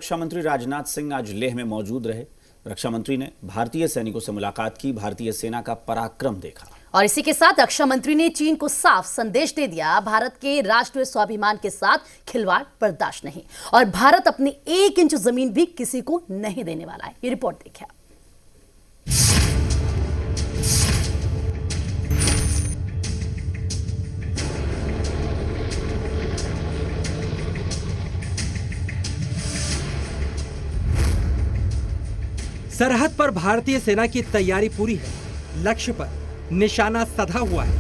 रक्षा मंत्री राजनाथ सिंह आज लेह में मौजूद रहे। रक्षा मंत्री ने भारतीय सैनिकों से मुलाकात की, भारतीय सेना का पराक्रम देखा और इसी के साथ रक्षा मंत्री ने चीन को साफ संदेश दे दिया, भारत के राष्ट्रीय स्वाभिमान के साथ खिलवाड़ बर्दाश्त नहीं और भारत अपनी 1 इंच जमीन भी किसी को नहीं देने वाला है। ये रिपोर्ट देखिए। सरहद पर भारतीय सेना की तैयारी पूरी है, लक्ष्य पर निशाना सधा हुआ है।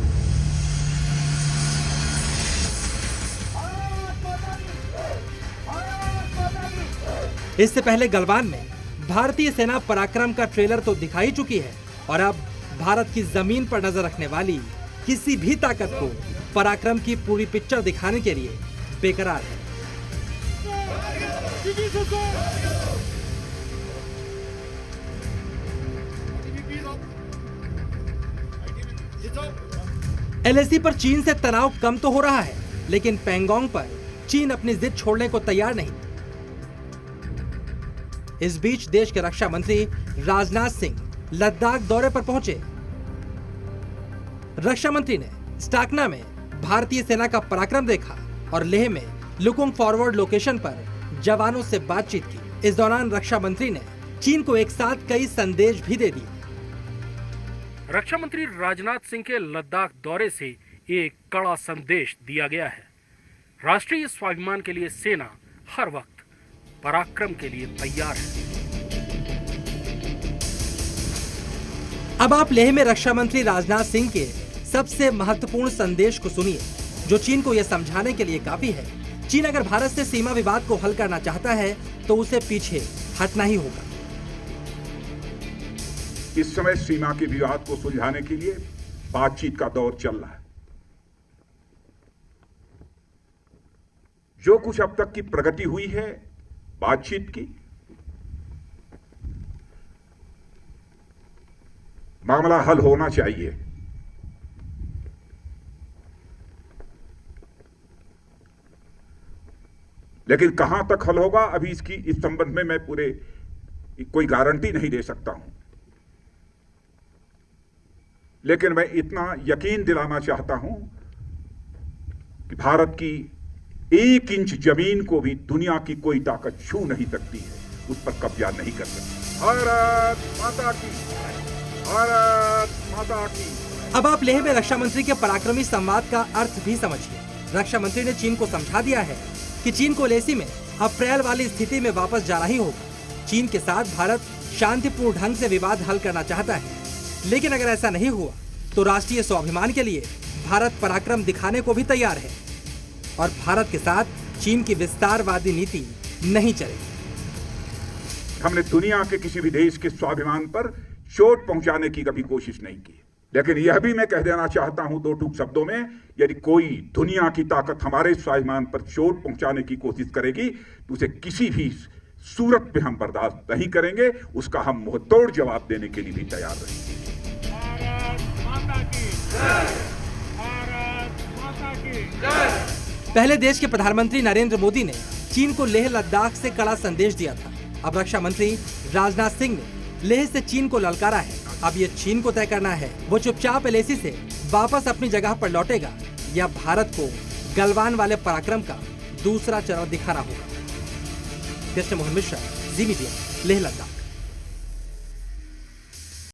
इससे पहले गलवान में भारतीय सेना पराक्रम का ट्रेलर तो दिखा ही चुकी है और अब भारत की जमीन पर नजर रखने वाली किसी भी ताकत को पराक्रम की पूरी पिक्चर दिखाने के लिए बेकरार है। एलएसी पर चीन से तनाव कम तो हो रहा है, लेकिन पैंगोंग पर चीन अपनी जिद छोड़ने को तैयार नहीं। इस बीच देश के रक्षा मंत्री राजनाथ सिंह लद्दाख दौरे पर पहुंचे। रक्षा मंत्री ने स्टाकना में भारतीय सेना का पराक्रम देखा और लेह में लुकुंग फॉरवर्ड लोकेशन पर जवानों से बातचीत की। इस दौरान रक्षा मंत्री ने चीन को एक साथ कई संदेश भी दे दिए। रक्षा मंत्री राजनाथ सिंह के लद्दाख दौरे से एक कड़ा संदेश दिया गया है। राष्ट्रीय स्वाभिमान के लिए सेना हर वक्त पराक्रम के लिए तैयार है। अब आप लेह में रक्षा मंत्री राजनाथ सिंह के सबसे महत्वपूर्ण संदेश को सुनिए, जो चीन को यह समझाने के लिए काफी है। चीन अगर भारत से सीमा विवाद को हल करना चाहता है तो उसे पीछे हटना ही होगा। इस समय सीमा के विवाद को सुलझाने के लिए बातचीत का दौर चल रहा है। जो कुछ अब तक की प्रगति हुई है बातचीत की, मामला हल होना चाहिए। लेकिन कहां तक हल होगा अभी इस संबंध में मैं कोई गारंटी नहीं दे सकता हूं। लेकिन मैं इतना यकीन दिलाना चाहता हूं कि भारत की 1 इंच जमीन को भी दुनिया की कोई ताकत छू नहीं सकती है, उस पर कब्जा नहीं कर सकती। भारत माता की, भारत माता की। अब आप लेह में रक्षा मंत्री के पराक्रमी संवाद का अर्थ भी समझिए। रक्षा मंत्री ने चीन को समझा दिया है कि चीन को एलएसी में अप्रैल वाली स्थिति में वापस जाना ही होगा। चीन के साथ भारत शांतिपूर्ण ढंग से विवाद हल करना चाहता है, लेकिन अगर ऐसा नहीं हुआ तो राष्ट्रीय स्वाभिमान के लिए भारत पराक्रम दिखाने को भी तैयार है और भारत के साथ चीन की विस्तारवादी नीति नहीं चलेगी। हमने दुनिया के किसी भी देश के स्वाभिमान पर चोट पहुंचाने की कभी कोशिश नहीं की, लेकिन यह भी मैं कह देना चाहता हूं 2 टूक शब्दों में, यदि कोई दुनिया की ताकत हमारे स्वाभिमान पर चोट पहुंचाने की कोशिश करेगी तो उसे किसी भी सूरत में हम बर्दाश्त नहीं करेंगे। उसका हम मुंहतोड़ जवाब देने के लिए भी तैयार रहेंगे। पहले देश के प्रधानमंत्री नरेंद्र मोदी ने चीन को लेह लद्दाख से कड़ा संदेश दिया था। अब रक्षा मंत्री राजनाथ सिंह ने लेह से चीन को ललकारा है। अब ये चीन को तय करना है वो चुपचाप एलएसी से वापस अपनी जगह पर लौटेगा या भारत को गलवान वाले पराक्रम का दूसरा चरण दिखाना होगा। कृष्ण मोहन मिश्रा, जी मीडिया, लेह लद्दाख।